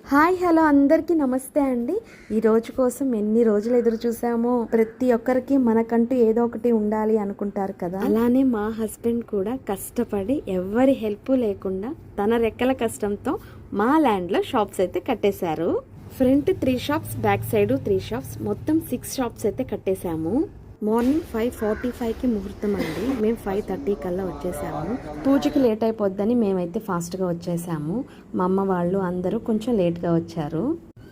Hi hello అందరికీ నమస్తే అండి. ఈ రోజు కోసం ఎన్ని రోజులు ఎదురు చూసామో. ప్రతి ఒక్కరికి మనకంటూ ఏదో ఒకటి ఉండాలి అనుకుంటారు కదా. అలానే మా హస్బెండ్ కూడా కష్టపడి ఎవరి హెల్ప్ లేకుండా తన రెక్కల కష్టంతో మా ల్యాండ్లో షాప్స్ అయితే కట్టేశారు. Front 3 shops, back side 3 shops, మొత్తం 6 షాప్స్ అయితే కట్టేశాము. మార్నింగ్ 5:45కి ముహూర్తం అండి. మేము 5:30 కల్లా వచ్చేసాము. పూజకి లేట్ అయిపోద్దని మేమైతే ఫాస్ట్గా వచ్చేసాము. మా అమ్మ వాళ్ళు అందరూ కొంచెం లేట్గా వచ్చారు.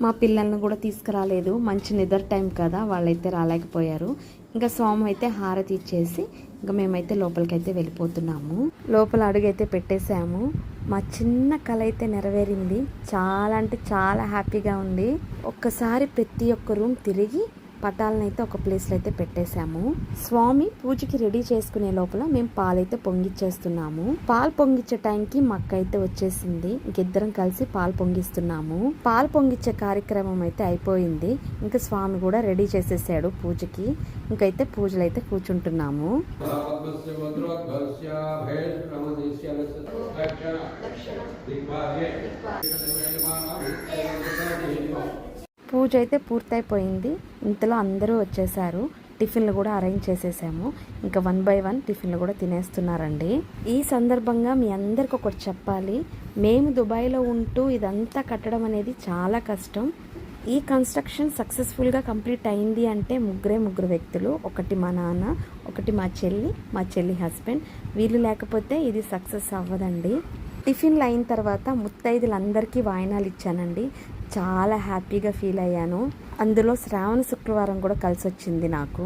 మా పిల్లల్ని కూడా తీసుకురాలేదు, మంచి నిద్ర టైం కదా, వాళ్ళైతే రాలేకపోయారు. ఇంకా స్వామి అయితే హారతి ఇచ్చేసి ఇంకా మేమైతే లోపలికైతే వెళ్ళిపోతున్నాము. లోపల అడుగైతే పెట్టేశాము. మా చిన్న కళ అయితే నెరవేరింది. చాలా అంటే చాలా హ్యాపీగా ఉంది. ఒక్కసారి ప్రతి ఒక్క రూమ్ తిరిగి పటాలను అయితే ఒక ప్లేస్లో అయితే పెట్టేశాము. స్వామి పూజకి రెడీ చేసుకునే లోపల మేము పాలైతే పొంగిచ్చేస్తున్నాము. పాలు పొంగిచ్చే టైంకి మా అక్క అయితే వచ్చేసింది. ఇంకిద్దరం కలిసి పాలు పొంగిస్తున్నాము. పాలు పొంగిచ్చే కార్యక్రమం అయితే అయిపోయింది. ఇంకా స్వామి కూడా రెడీ చేసేసాడు పూజకి. ఇంకైతే పూజలు అయితే కూర్చుంటున్నాము. పూజ అయితే పూర్తయిపోయింది. ఇంతలో అందరూ వచ్చేసారు. టిఫిన్లు కూడా అరేంజ్ చేసేసాము. ఇంకా 1 by 1 టిఫిన్లు కూడా తినేస్తున్నారండి. ఈ సందర్భంగా మీ అందరికి ఒకటి చెప్పాలి. మేము దుబాయ్లో ఉంటూ ఇదంతా కట్టడం అనేది చాలా కష్టం. ఈ కన్స్ట్రక్షన్ సక్సెస్ఫుల్గా కంప్లీట్ అయింది అంటే ముగ్గురు వ్యక్తులు. ఒకటి మా నాన్న, ఒకటి మా చెల్లి హస్బెండ్. వీళ్ళు లేకపోతే ఇది సక్సెస్ అవ్వదండి. టిఫిన్లు అయిన తర్వాత ముత్తైదులందరికీ వాయినాలు ఇచ్చానండి. చాలా హ్యాపీగా ఫీల్ అయ్యాను. అందులో శ్రావణ శుక్రవారం కూడా కలిసి వచ్చింది నాకు.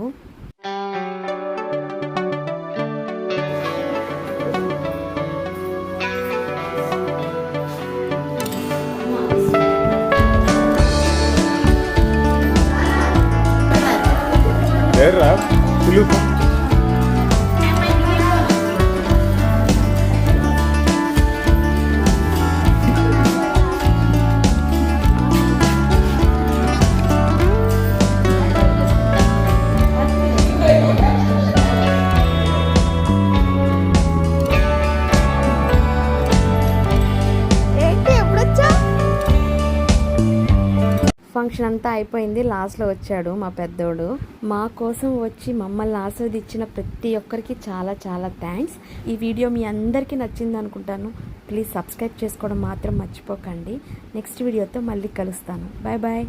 ఫంక్షన్ అంతా అయిపోయింది. లాస్ట్లో వచ్చాడు మా పెద్దోడు. మా కోసం వచ్చి మమ్మల్ని ఆస్వాదించిన ప్రతి ఒక్కరికి చాలా చాలా థ్యాంక్స్. ఈ వీడియో మీ అందరికీ నచ్చింది అనుకుంటాను. ప్లీజ్ సబ్స్క్రైబ్ చేసుకోవడం మాత్రం మర్చిపోకండి. నెక్స్ట్ వీడియోతో మళ్ళీ కలుస్తాను. Bye bye.